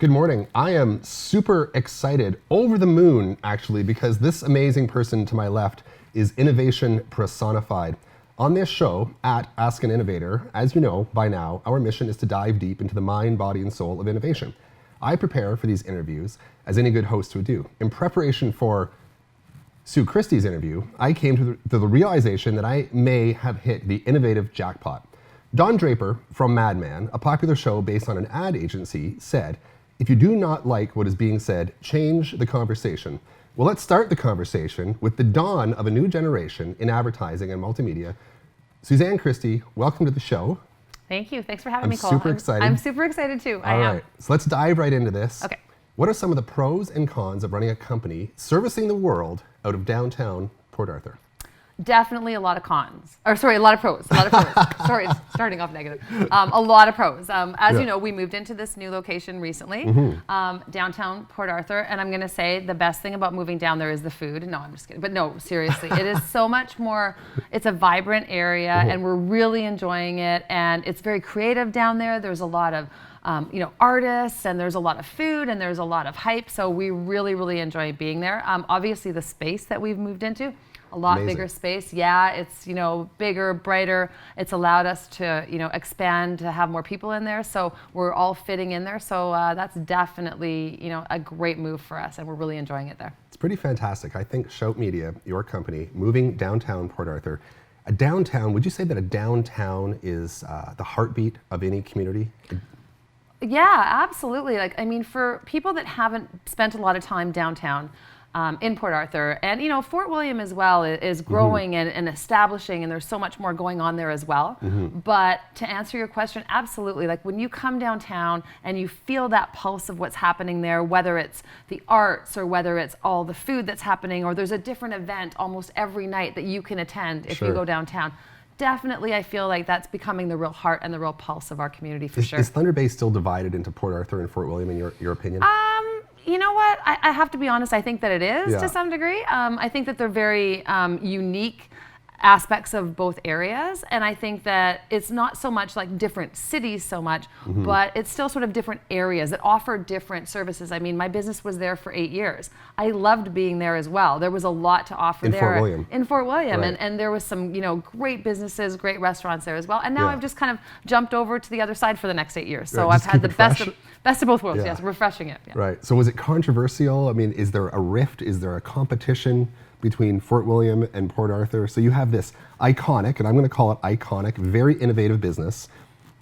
Good morning. I am super excited, over the moon actually, because this amazing person to my left is innovation personified. On this show, at Ask An Innovator, as you know by now, our mission is to dive deep into the mind, body, and soul of innovation. I prepare for these interviews, as any good host would do. In preparation for Sue Christie's interview, I came to the realization that I may have hit the innovative jackpot. Don Draper from Mad Men, a popular show based on an ad agency, said, "If you do not like what is being said, change the conversation." Well, let's start the conversation with the dawn of a new generation in advertising and multimedia. Sue Christie, welcome to the show. Thank you. Thanks for having me, Cole. Super excited. I'm super excited too. All right. So let's dive right into this. Okay. What are some of the pros and cons of running a company servicing the world out of downtown Port Arthur? Definitely a lot of cons. A lot of pros. Sorry, it's starting off negative. A lot of pros. As you know, we moved into this new location recently, downtown Port Arthur, and I'm going to say the best thing about moving down there is the food. No, I'm just kidding. But no, seriously, it is so much more. It's a vibrant area, and we're really enjoying it. And it's very creative down there. There's a lot of artists, and there's a lot of food, and there's a lot of hype. So we really, really enjoy being there. Obviously, the space that we've moved into, a lot bigger space. Yeah, it's, bigger, brighter. It's allowed us to, expand, to have more people in there. So we're all fitting in there. So that's definitely, a great move for us, and we're really enjoying it there. It's pretty fantastic. I think Shout Media, your company, moving downtown Port Arthur. A downtown, would you say that a downtown is the heartbeat of any community? Yeah, absolutely. For people that haven't spent a lot of time downtown, in Port Arthur, and Fort William as well is growing and establishing, and there's so much more going on there as well. But to answer your question, absolutely. When you come downtown and you feel that pulse of what's happening there, whether it's the arts or whether it's all the food that's happening, or there's a different event almost every night that you can attend if you go downtown. Definitely, I feel like that's becoming the real heart and the real pulse of our community for sure. Is Thunder Bay still divided into Port Arthur and Fort William, in your opinion? You know what? I have to be honest. I think that it is to some degree. I think that they're very unique aspects of both areas, and I think that it's not so much like different cities so much, but it's still sort of different areas that offer different services. My business was there for 8 years. I loved being there as well. There was a lot to offer in Fort William, right. and there was some great businesses, great restaurants there as well. And now I've just kind of jumped over to the other side for the next 8 years. So I've had the best of both worlds. Yes, refreshing it. Yeah. Right. So was it controversial? Is there a rift? Is there a competition between Fort William and Port Arthur? So you have this iconic, and I'm going to call it iconic, very innovative business,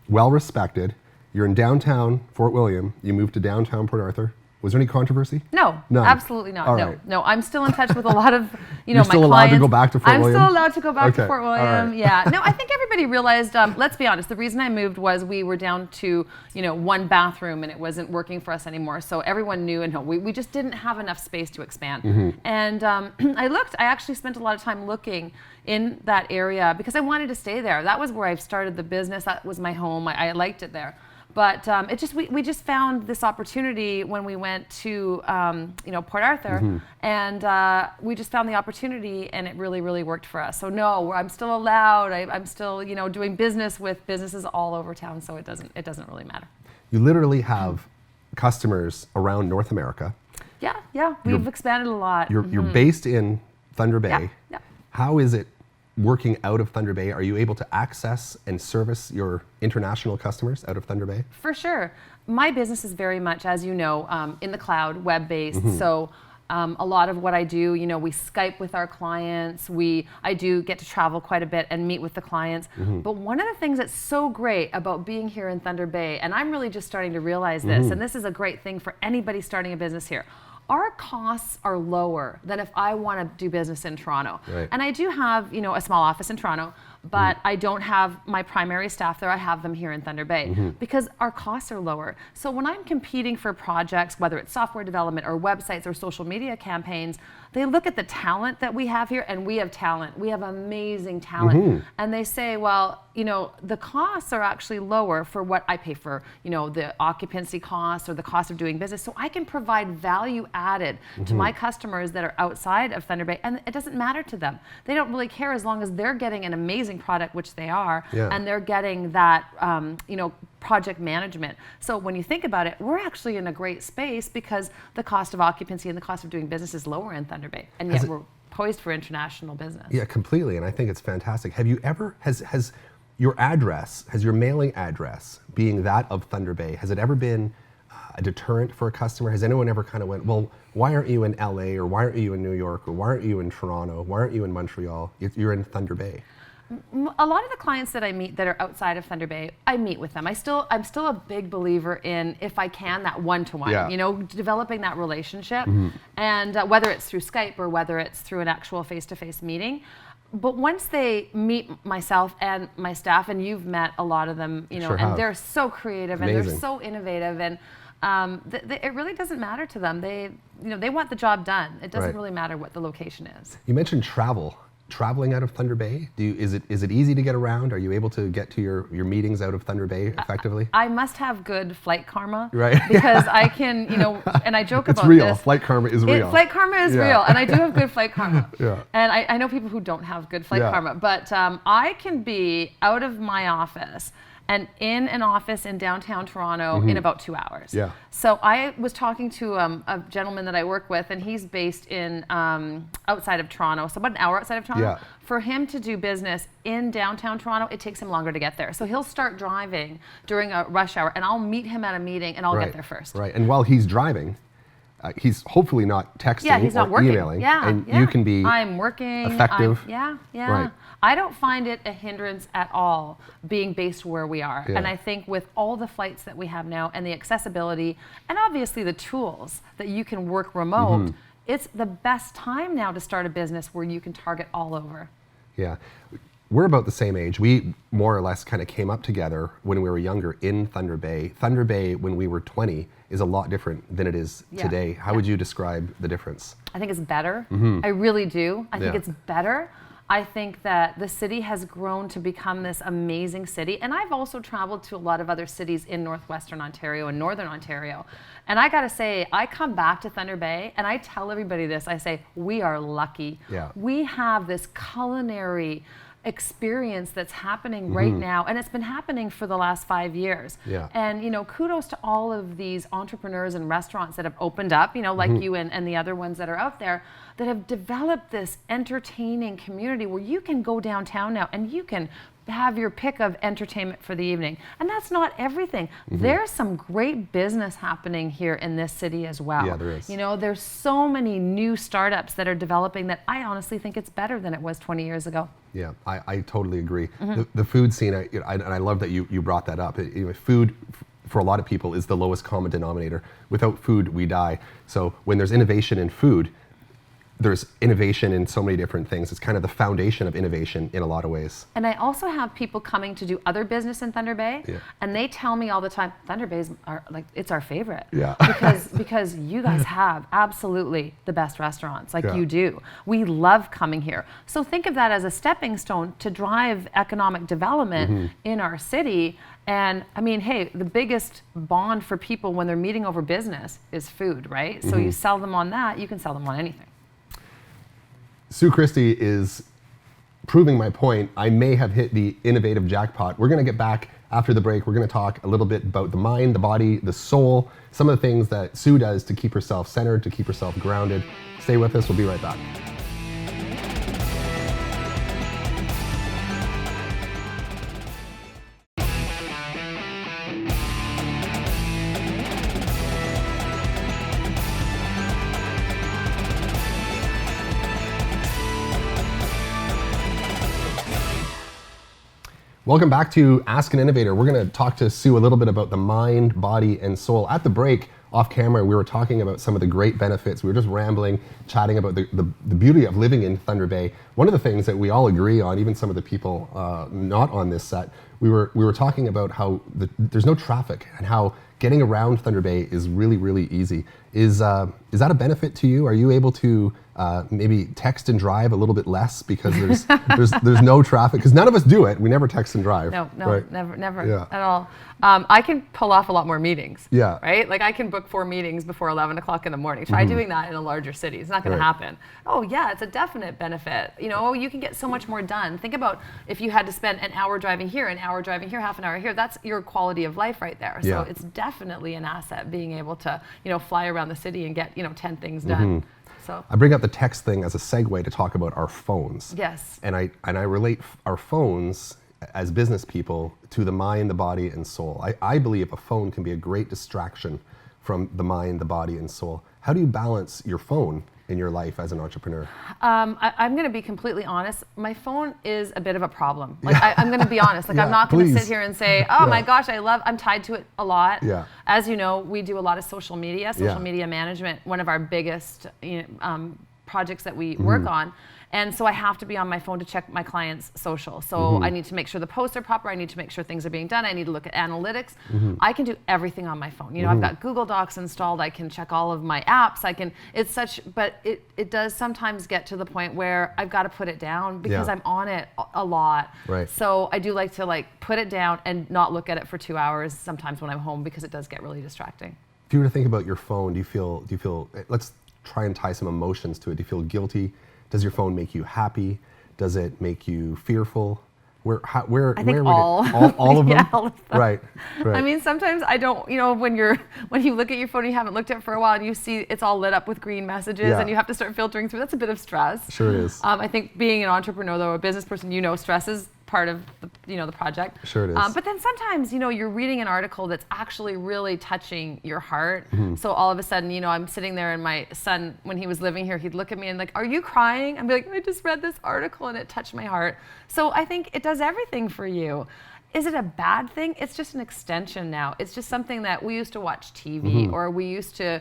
well respected. You're in downtown Fort William. You moved to downtown Port Arthur. Was there any controversy? No, none. Absolutely not. Right. No. I'm still in touch with a lot of, You're still allowed to go back to Fort William? I'm still allowed to go back to Fort William. Right. Yeah. No, I think everybody realized. Let's be honest. The reason I moved was we were down to one bathroom, and it wasn't working for us anymore. So everyone knew, and we just didn't have enough space to expand. And I actually spent a lot of time looking in that area because I wanted to stay there. That was where I started the business. That was my home. I liked it there. But we just found this opportunity when we went to Port Arthur, and we just found the opportunity, and it really, really worked for us. So no, I'm still allowed. I'm still doing business with businesses all over town. So it doesn't really matter. You literally have customers around North America. Yeah, we've expanded a lot. You're based in Thunder Bay. Yeah. How is it working out of Thunder Bay? Are you able to access and service your international customers out of Thunder Bay? For sure. My business is very much, as you know, in the cloud, web-based. So a lot of what I do, we Skype with our clients. I do get to travel quite a bit and meet with the clients. But one of the things that's so great about being here in Thunder Bay, and I'm really just starting to realize this, and this is a great thing for anybody starting a business here, our costs are lower than if I want to do business in Toronto. Right. And I do have, a small office in Toronto, but I don't have my primary staff there. I have them here in Thunder Bay because our costs are lower. So when I'm competing for projects, whether it's software development or websites or social media campaigns, they look at the talent that we have here, and we have talent. We have amazing talent. And they say, well, the costs are actually lower for what I pay for, the occupancy costs or the cost of doing business. So I can provide value added to my customers that are outside of Thunder Bay, and it doesn't matter to them. They don't really care as long as they're getting an amazing amazing product, which they are, Yeah. and they're getting that, project management. So when you think about it, we're actually in a great space because the cost of occupancy and the cost of doing business is lower in Thunder Bay, and yet we're poised for international business. Yeah, completely, and I think it's fantastic. Have you ever, has your mailing address being that of Thunder Bay, has it ever been a deterrent for a customer? Has anyone ever kind of went, well, why aren't you in LA, or why aren't you in New York, or why aren't you in Toronto, why aren't you in Montreal? You're in Thunder Bay. A lot of the clients that I meet that are outside of Thunder Bay, I meet with them. I'm still a big believer in, if I can, that one-to-one, Yeah. Developing that relationship, and whether it's through Skype or whether it's through an actual face-to-face meeting. But once they meet myself and my staff, and you've met a lot of them, Sure and have. they're so creative and Amazing. they're so innovative, and it really doesn't matter to them. They want the job done. It doesn't Right. really matter what the location is. You mentioned traveling out of Thunder Bay. Is it easy to get around? Are you able to get to your meetings out of Thunder Bay effectively? I must have good flight karma, Right. Because I can, and I joke It's about real. this. Flight karma is real. Flight karma is Yeah. real, and I do have good flight karma. Yeah. And I know people who don't have good flight Yeah. karma, but I can be out of my office and in an office in downtown Toronto in about 2 hours. Yeah. So I was talking to a gentleman that I work with, and he's based in outside of Toronto, so about an hour outside of Toronto. Yeah. For him to do business in downtown Toronto, it takes him longer to get there. So he'll start driving during a rush hour, and I'll meet him at a meeting, and I'll get there first. Right, and while he's driving, he's hopefully not texting Yeah, he's not or working. emailing, Yeah, and yeah. you can be I'm working. effective. Yeah. Right. I don't find it a hindrance at all being based where we are. Yeah. And I think with all the flights that we have now and the accessibility and obviously the tools that you can work remote, it's the best time now to start a business where you can target all over. Yeah. We're about the same age. We more or less kind of came up together when we were younger in Thunder Bay. Thunder Bay, when we were 20, is a lot different than it is today. How would you describe the difference? I think it's better. I really do. I think Yeah. it's better. I think that the city has grown to become this amazing city. And I've also traveled to a lot of other cities in Northwestern Ontario and Northern Ontario. And I gotta say, I come back to Thunder Bay and I tell everybody this, I say, we are lucky. Yeah. We have this culinary experience that's happening right now, and it's been happening for the last 5 years. Yeah. And kudos to all of these entrepreneurs and restaurants that have opened up, like you and the other ones that are out there that have developed this entertaining community where you can go downtown now and you can have your pick of entertainment for the evening. And that's not everything. There's some great business happening here in this city as well. Yeah, there is. There's so many new startups that are developing that I honestly think it's better than it was 20 years ago. Yeah, I totally agree. The food scene, and I love that you brought that up. Food, for a lot of people, is the lowest common denominator. Without food, we die. So when there's innovation in food, there's innovation in so many different things. It's kind of the foundation of innovation in a lot of ways. And I also have people coming to do other business in Thunder Bay, Yeah. and they tell me all the time, Thunder Bay's it's our favorite. Yeah. because you guys have absolutely the best restaurants, Yeah. you do. We love coming here. So think of that as a stepping stone to drive economic development in our city. And I mean, hey, the biggest bond for people when they're meeting over business is food, right? So you sell them on that, you can sell them on anything. Sue Christie is proving my point. I may have hit the innovative jackpot. We're going to get back after the break. We're going to talk a little bit about the mind, the body, the soul, some of the things that Sue does to keep herself centered, to keep herself grounded. Stay with us. We'll be right back. Welcome back to Ask an Innovator. We're going to talk to Sue a little bit about the mind, body, and soul. At the break, off camera, we were talking about some of the great benefits. We were just rambling, chatting about the beauty of living in Thunder Bay. One of the things that we all agree on, even some of the people not on this set, we were talking about how there's no traffic and how getting around Thunder Bay is really, really easy. Is that a benefit to you? Are you able to Maybe text and drive a little bit less because there's no traffic. Because none of us do it. We never text and drive. No, right? never Yeah. at all. I can pull off a lot more meetings. Yeah. Right? Like I can book 4 meetings before 11 o'clock in the morning. Try doing that in a larger city. It's not going to happen. Oh yeah, it's a definite benefit. You know, you can get so much more done. Think about if you had to spend an hour driving here, an hour driving here, half an hour here. That's your quality of life right there. So it's definitely an asset being able to, fly around the city and get, 10 things done. So I bring up the text thing as a segue to talk about our phones. Yes. And I relate our phones as business people to the mind, the body, and soul. I believe a phone can be a great distraction from the mind, the body, and soul. How do you balance your phone in your life as an entrepreneur? I'm going to be completely honest. My phone is a bit of a problem. Like I'm going to be honest. Like I'm not going to sit here and say, oh my gosh, I'm tied to it a lot. Yeah. As you know, we do a lot of social media management, one of our biggest projects that we work on. And so I have to be on my phone to check my clients' social. So I need to make sure the posts are proper. I need to make sure things are being done. I need to look at analytics. I can do everything on my phone. I've got Google Docs installed. I can check all of my apps. But it does sometimes get to the point where I've got to put it down because I'm on it a lot. Right. So I do like to put it down and not look at it for 2 hours sometimes when I'm home because it does get really distracting. If you were to think about your phone, do you feel, let's try and tie some emotions to it. Do you feel guilty? Does your phone make you happy? Does it make you fearful? I think all of them? all of them. Right. I mean, sometimes I don't, when you look at your phone and you haven't looked at it for a while and you see it's all lit up with green messages and you have to start filtering through, that's a bit of stress. Sure it is. I think being an entrepreneur, though, a business person, stress is part of the project. Sure it is. But then sometimes, you're reading an article that's actually really touching your heart. So all of a sudden, I'm sitting there and my son, when he was living here, he'd look at me and like, are you crying? I'd be like, I just read this article and it touched my heart. So I think it does everything for you. Is it a bad thing? It's just an extension now. It's just something that we used to watch TV or we used to,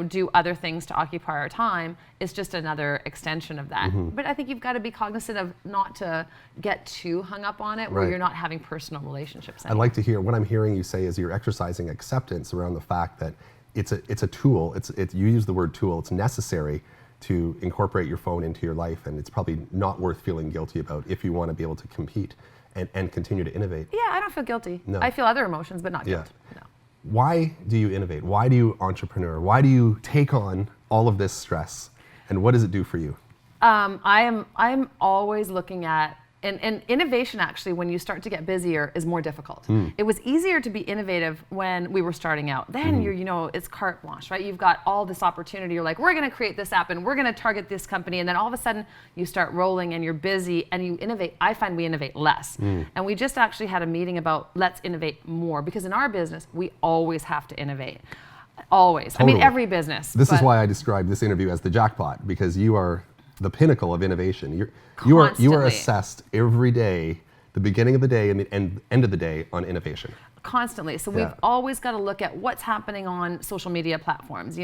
do other things to occupy our time. It's just another extension of that. But I think you've got to be cognizant of not to get too hung up on it where you're not having personal relationships anymore. I'd like to hear, what I'm hearing you say is you're exercising acceptance around the fact that it's a tool. You use the word tool. It's necessary to incorporate your phone into your life, and it's probably not worth feeling guilty about if you want to be able to compete and continue to innovate. Yeah, I don't feel guilty. No. I feel other emotions, but not guilt. No. Why do you innovate? Why do you entrepreneur? Why do you take on all of this stress? And what does it do for you? I'm always looking at, and innovation actually, when you start to get busier, is more difficult. It was easier to be innovative when we were starting out. Then it's carte blanche, right? You've got all this opportunity. You're like, we're going to create this app and we're going to target this company. And then all of a sudden you start rolling and you're busy and you innovate. I find we innovate less. And we just actually had a meeting about let's innovate more, because in our business, we always have to innovate. Always. Totally. I mean, every business. This is why I described this interview as the jackpot, because you are the pinnacle of innovation. You are assessed every day, the beginning of the day and the end of the day, on innovation. Constantly. So we've always got to look at what's happening on social media platforms.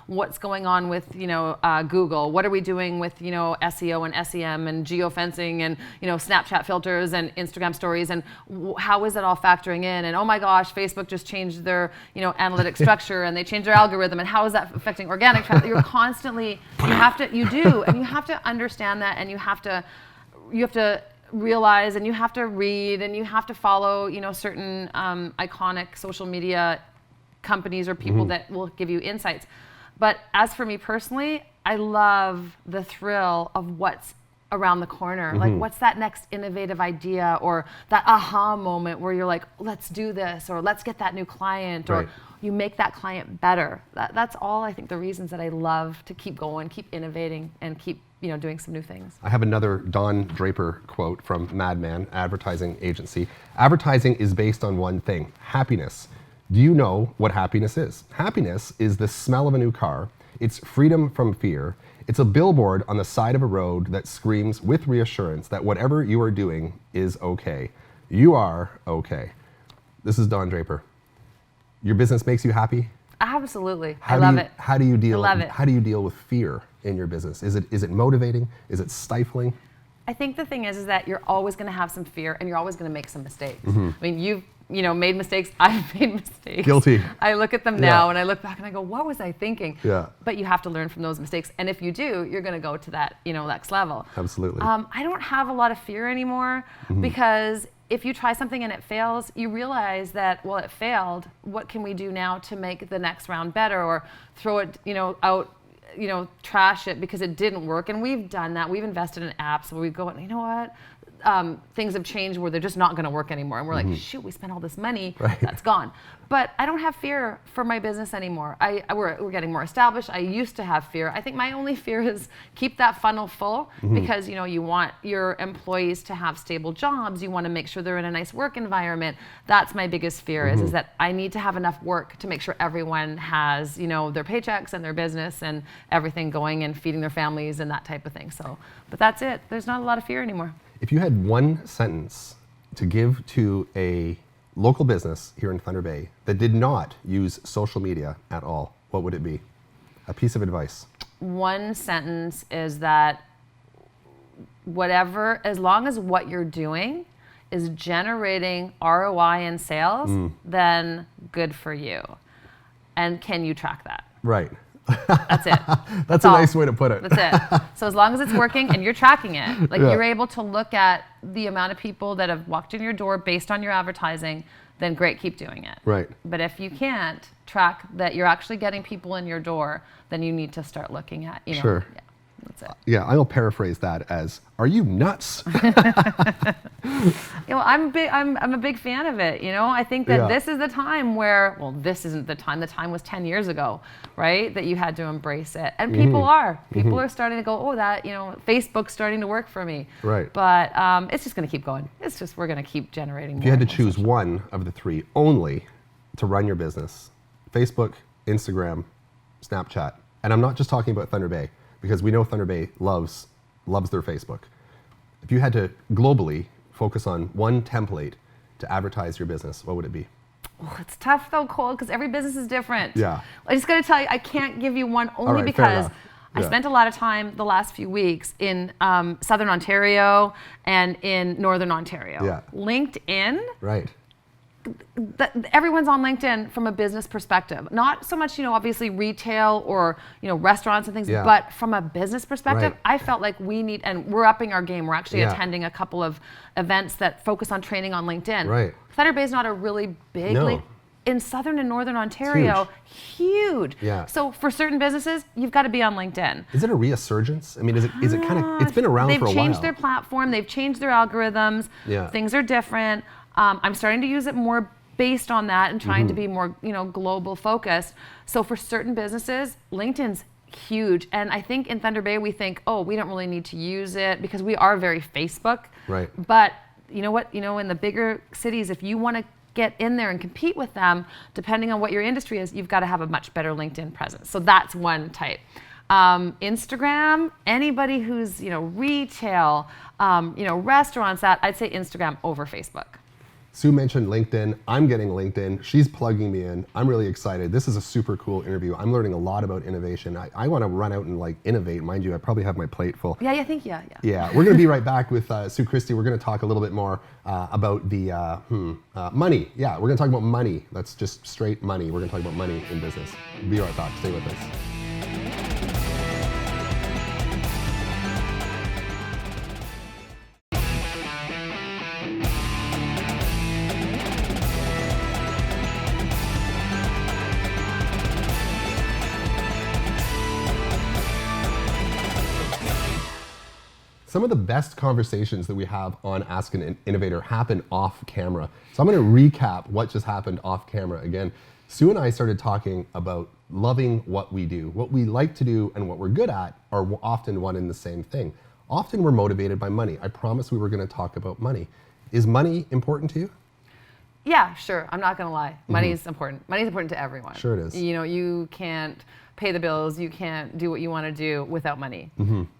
What's going on with Google. What are we doing with SEO and SEM and geofencing and Snapchat filters and Instagram stories, and how is it all factoring in? And oh my gosh, Facebook just changed their analytic structure and they changed their algorithm, and how is that affecting organic traffic? You're constantly and you have to understand that, and you have to realize, and you have to read, and you have to follow certain iconic social media companies or people that will give you insights. But as for me personally, I love the thrill of what's around the corner. Like, what's that next innovative idea, or that aha moment where you're like, let's do this, or let's get that new client, or you make that client better. That's all, I think, the reasons that I love to keep going, keep innovating, and keep doing some new things. I have another Don Draper quote from Mad Men advertising agency. Advertising is based on one thing: happiness. Do you know what happiness is? Happiness is the smell of a new car. It's freedom from fear. It's a billboard on the side of a road that screams with reassurance that whatever you are doing is okay. You are okay. This is Don Draper. Your business makes you happy? Absolutely. I love it. How do you deal? I love it. How do you deal with fear in your business? Is it motivating? Is it stifling? I think the thing is that you're always going to have some fear, and you're always going to make some mistakes. I mean, made mistakes. I've made mistakes. Guilty. I look at them now and I look back and I go, what was I thinking? Yeah. But you have to learn from those mistakes. And if you do, you're going to go to that, next level. Absolutely. I don't have a lot of fear anymore because if you try something and it fails, you realize that, well, it failed. What can we do now to make the next round better, or throw it, out, trash it because it didn't work? And we've done that. We've invested in apps where we go, you know what? Things have changed where they're just not going to work anymore. And we're like, shoot, we spent all this money, that's gone. But I don't have fear for my business anymore. We're getting more established. I used to have fear. I think my only fear is keep that funnel full because, you want your employees to have stable jobs. You want to make sure they're in a nice work environment. That's my biggest fear is that I need to have enough work to make sure everyone has, their paychecks and their business and everything going and feeding their families and that type of thing. So, but that's it. There's not a lot of fear anymore. If you had one sentence to give to a local business here in Thunder Bay that did not use social media at all, what would it be? A piece of advice. One sentence is that as long as what you're doing is generating ROI and sales, then good for you. And can you track that? Right. That's it. That's a nice way to put it. That's it. So as long as it's working and you're tracking it, you're able to look at the amount of people that have walked in your door based on your advertising, then great, keep doing it. Right. But if you can't track that you're actually getting people in your door, then you need to start looking at, Sure. Yeah, that's it. Yeah, I'll paraphrase that as, are you nuts? I'm a big fan of it. I think that this is the time where, this isn't the time. The time was 10 years ago, right? That you had to embrace it. And people are starting to go, Facebook's starting to work for me. Right. But it's just going to keep going. We're going to keep generating more. If you had to choose one of the three only to run your business, Facebook, Instagram, Snapchat, and I'm not just talking about Thunder Bay, because we know Thunder Bay loves their Facebook. If you had to globally focus on one template to advertise your business, what would it be? Oh, it's tough though, Cole, because every business is different. Yeah. I just got to tell you, I can't give you one only because I spent a lot of time the last few weeks in Southern Ontario and in Northern Ontario. Yeah. LinkedIn. Right. Everyone's on LinkedIn from a business perspective. Not so much, obviously retail or, restaurants and things, but from a business perspective, I felt like we need, and we're upping our game. We're actually attending a couple of events that focus on training on LinkedIn. Right. Thunder Bay is not a really big in Southern and Northern Ontario, huge. Yeah. So for certain businesses, you've got to be on LinkedIn. Is it a resurgence? I mean, is it kind of, it's been around for a while. They've changed their platform, they've changed their algorithms, things are different. I'm starting to use it more based on that and trying to be more, global focused. So for certain businesses, LinkedIn's huge. And I think in Thunder Bay, we think, we don't really need to use it because we are very Facebook. Right. But you know what? In the bigger cities, if you want to get in there and compete with them, depending on what your industry is, you've got to have a much better LinkedIn presence. So that's one type. Instagram, anybody who's, retail, restaurants, I'd say Instagram over Facebook. Sue mentioned LinkedIn. I'm getting LinkedIn. She's plugging me in. I'm really excited. This is a super cool interview. I'm learning a lot about innovation. I want to run out and innovate. Mind you, I probably have my plate full. Yeah, I think, yeah. Yeah, we're going to be right back with Sue Christie. We're going to talk a little bit more about the money. Yeah, we're going to talk about money. That's just straight money. We're going to talk about money in business. Be right back. Stay with us. Some of the best conversations that we have on Ask an Innovator happen off camera. So I'm going to recap what just happened off camera again. Sue and I started talking about loving what we do. What we like to do and what we're good at are often one and the same thing. Often we're motivated by money. I promised we were going to talk about money. Is money important to you? Yeah, sure. I'm not going to lie. Money is important. Money is important to everyone. Sure it is. You can't pay the bills, you can't do what you want to do without money.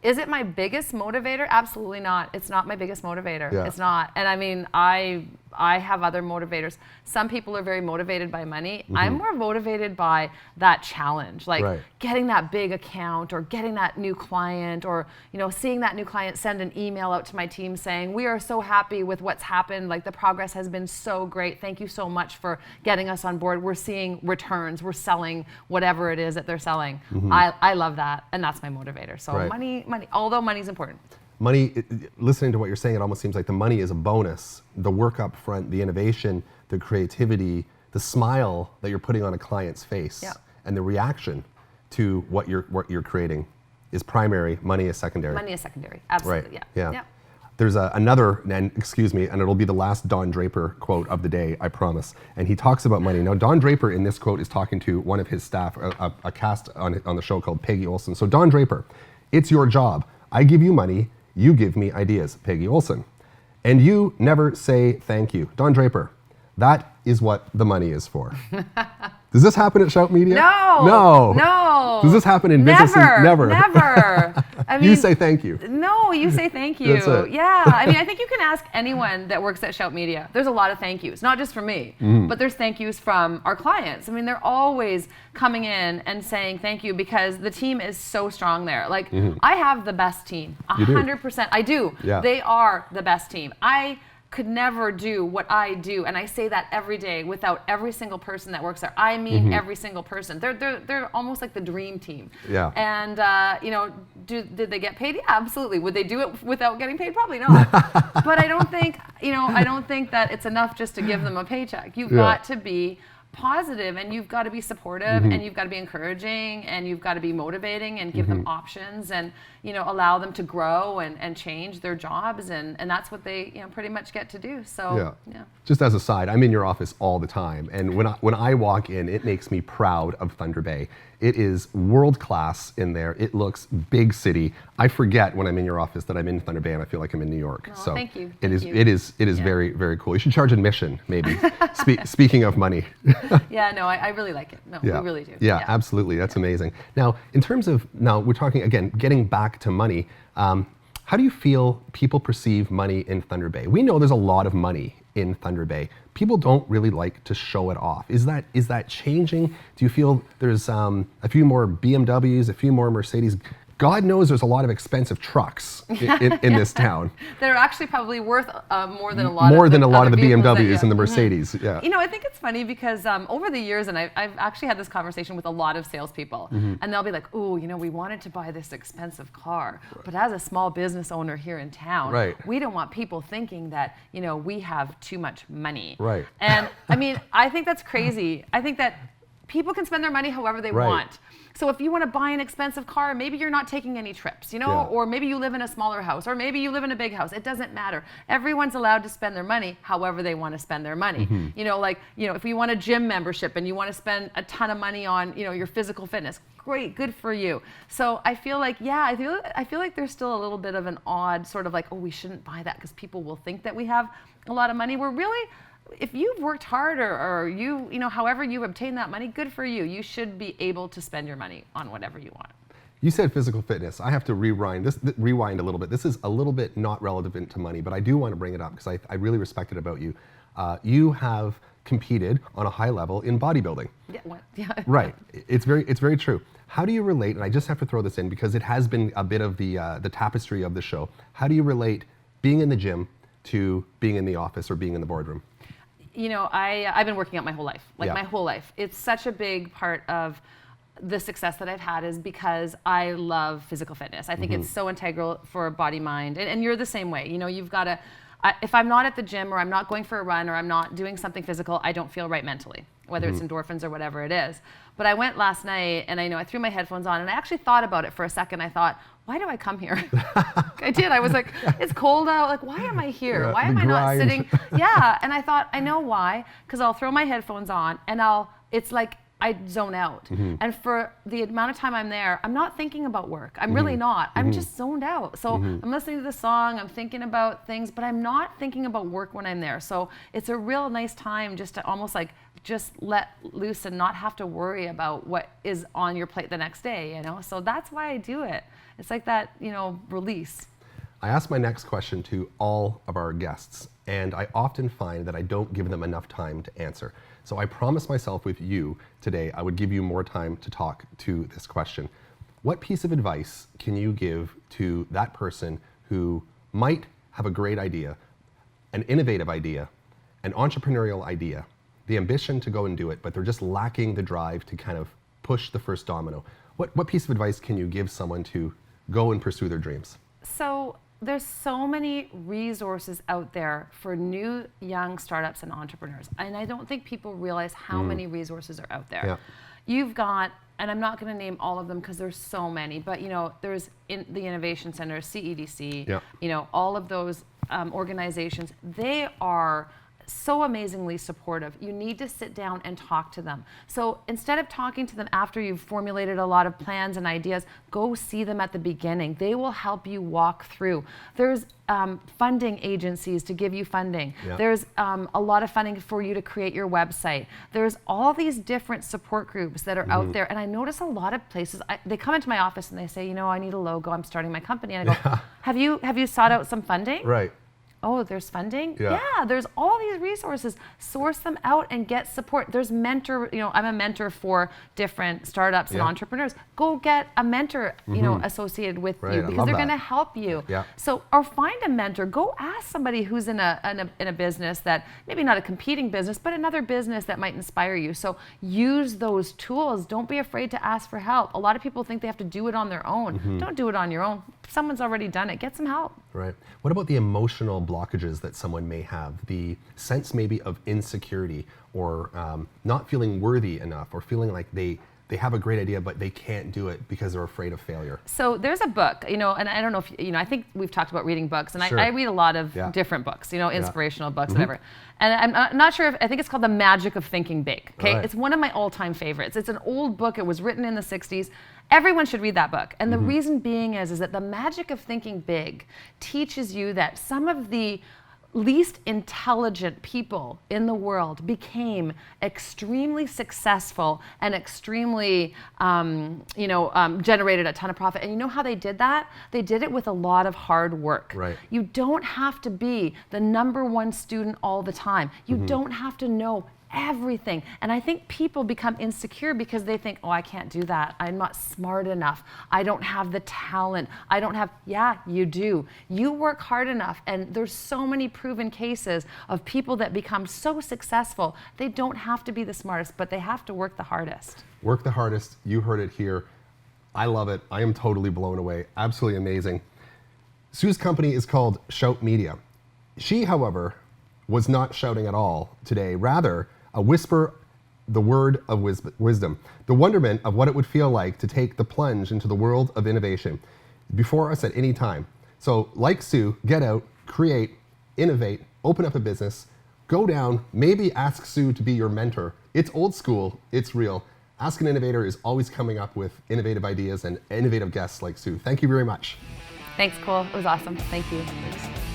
Is it my biggest motivator? Absolutely not. It's not my biggest motivator. Yeah. It's not. And I mean, I have other motivators. Some people are very motivated by money. I'm more motivated by that challenge, like getting that big account or getting that new client, or seeing that new client send an email out to my team saying, we are so happy with what's happened. Like, the progress has been so great. Thank you so much for getting us on board. We're seeing returns. We're selling whatever it is that they're selling. I love that, and that's my motivator. So money, although money's important. Money, listening to what you're saying, it almost seems like the money is a bonus. The work up front, the innovation, the creativity, the smile that you're putting on a client's face, and the reaction to what you're creating is primary. Money is secondary. Money is secondary. Absolutely. Yeah. There's another, and excuse me, and it'll be the last Don Draper quote of the day, I promise. And he talks about money. Now, Don Draper in this quote is talking to one of his staff, a cast on the show called Peggy Olson. So, Don Draper, it's your job. I give you money. You give me ideas, Peggy Olson. And you never say thank you. Don Draper, that is what the money is for. Does this happen at Shout Media? No. Does this happen in business? Never. I mean, you say thank you. No, you say thank you. That's it. Yeah. I mean, I think you can ask anyone that works at Shout Media. There's a lot of thank yous, not just from me, but there's thank yous from our clients. I mean, they're always coming in and saying thank you because the team is so strong there. Like, I have the best team. 100%. I do. Yeah. They are the best team. I could never do what I do, and I say that every day, without every single person that works there. I mean every single person. They're almost like the dream team. Yeah. And did they get paid? Yeah, absolutely. Would they do it without getting paid? Probably not. But I don't think that it's enough just to give them a paycheck. You've got to be positive, and you've got to be supportive, and you've got to be encouraging, and you've got to be motivating, and give them options, and allow them to grow and change their jobs, and that's what they pretty much get to do. So Just as a side, I'm in your office all the time, and when I walk in, it makes me proud of Thunder Bay. It is world class in there. It looks big city. I forget when I'm in your office that I'm in Thunder Bay, and I feel like I'm in New York. Oh, so thank you. It is very, very cool. You should charge admission, maybe. Speaking of money. Yeah, no, I really like it. No, we really do. Yeah, absolutely. That's amazing. Now, in terms of, we're talking, again, getting back to money. How do you feel people perceive money in Thunder Bay? We know there's a lot of money in Thunder Bay. People don't really like to show it off. Is that changing? Do you feel there's a few more BMWs, a few more Mercedes? God knows there's a lot of expensive trucks in this town. They're actually probably worth more than a lot of the BMWs and the Mercedes. Yeah. I think it's funny because over the years, and I've actually had this conversation with a lot of salespeople, and they'll be like, "Oh, we wanted to buy this expensive car, but as a small business owner here in town, we don't want people thinking that we have too much money." Right. And I mean, I think that's crazy. I think that people can spend their money however they want. So if you want to buy an expensive car, maybe you're not taking any trips, or maybe you live in a smaller house, or maybe you live in a big house. It doesn't matter. Everyone's allowed to spend their money however they want to spend their money. If you want a gym membership and you want to spend a ton of money on, your physical fitness, great, good for you. So I feel like, I feel like there's still a little bit of an odd sort of like, oh, we shouldn't buy that because people will think that we have a lot of money. We're really, if you've worked hard or however you've obtained that money, good for you. You should be able to spend your money on whatever you want. You said physical fitness. I have to rewind a little bit. This is a little bit not relevant to money, but I do want to bring it up because I really respect it about you. You have competed on a high level in bodybuilding. Yeah. What? Yeah. Right. It's very true. How do you relate? And I just have to throw this in because it has been a bit of the tapestry of the show. How do you relate being in the gym to being in the office or being in the boardroom? I've been working out my whole life, my whole life. It's such a big part of the success that I've had is because I love physical fitness. I think it's so integral for body, mind, and you're the same way. You've got to, if I'm not at the gym or I'm not going for a run or I'm not doing something physical, I don't feel right mentally, whether it's endorphins or whatever it is. But I went last night and I threw my headphones on and I actually thought about it for a second. I thought, why do I come here? I did. I was like, it's cold out. Like, why am I here? Why am I not sitting? Yeah. And I thought, I know why. Because I'll throw my headphones on and it's like I zone out. And for the amount of time I'm there, I'm not thinking about work. I'm really not. I'm just zoned out. So I'm listening to the song. I'm thinking about things, but I'm not thinking about work when I'm there. So it's a real nice time just to almost like just let loose and not have to worry about what is on your plate the next day, you know? So that's why I do it. It's like that, you know, release. I ask my next question to all of our guests, and I often find that I don't give them enough time to answer. So I promised myself with you today, I would give you more time to talk to this question. What piece of advice can you give to that person who might have a great idea, an innovative idea, an entrepreneurial idea, the ambition to go and do it, but they're just lacking the drive to kind of push the first domino? What piece of advice can you give someone to go and pursue their dreams? So there's so many resources out there for new young startups and entrepreneurs. And I don't think people realize how many resources are out there. Yeah. You've got, and I'm not going to name all of them because there's so many, but you know, there's the Innovation Center, CEDC, Yeah. you know, all of those organizations, they are so amazingly supportive. You need to sit down and talk to them. So instead of talking to them after you've formulated a lot of plans and ideas, go see them at the beginning. They will help you walk through. There's funding agencies to give you funding. Yeah. There's a lot of funding for you to create your website. There's all these different support groups that are out there. And I notice a lot of places, they come into my office and they say, you know, I need a logo, I'm starting my company. And I go, have you sought out some funding? Right. Oh, there's funding? Yeah. There's all these resources. Source them out and get support. There's mentor, you know, I'm a mentor for different startups and entrepreneurs. Go get a mentor, you know, associated with you because they're going to help you. Yeah. So, or find a mentor. Go ask somebody who's in a business that, maybe not a competing business, but another business that might inspire you. So use those tools. Don't be afraid to ask for help. A lot of people think they have to do it on their own. Don't do it on your own. Someone's already done it. Get some help. Right. What about the emotional blockages that someone may have? The sense maybe of insecurity or not feeling worthy enough or feeling like they have a great idea, but they can't do it because they're afraid of failure. So there's a book, you know, and I don't know if, you know, I think we've talked about reading books, and Sure. I read a lot of different books, you know, inspirational books, whatever. And I'm not sure if, I think it's called The Magic of Thinking Big, okay? Right. It's one of my all-time favorites. It's an old book. It was written in the 60s. Everyone should read that book. And the reason being is that the magic of thinking big teaches you that some of the least intelligent people in the world became extremely successful and extremely, generated a ton of profit. And you know how they did that? They did it with a lot of hard work. Right. You don't have to be the #1 student all the time. You don't have to know everything. And I think people become insecure because they think, oh, I can't do that. I'm not smart enough. I don't have the talent. I don't have, yeah, you do. You work hard enough. And there's so many proven cases of people that become so successful. They don't have to be the smartest, but they have to work the hardest. Work the hardest. You heard it here. I love it. I am totally blown away. Absolutely amazing. Sue's company is called Shout Media. She, however, was not shouting at all today. Rather, a whisper, the word of wisdom, the wonderment of what it would feel like to take the plunge into the world of innovation before us at any time. So like Sue, get out, create, innovate, open up a business, go down, maybe ask Sue to be your mentor. It's old school, it's real. Ask an Innovator is always coming up with innovative ideas and innovative guests like Sue. Thank you very much. Thanks, Cole. It was awesome. Thank you. Thanks.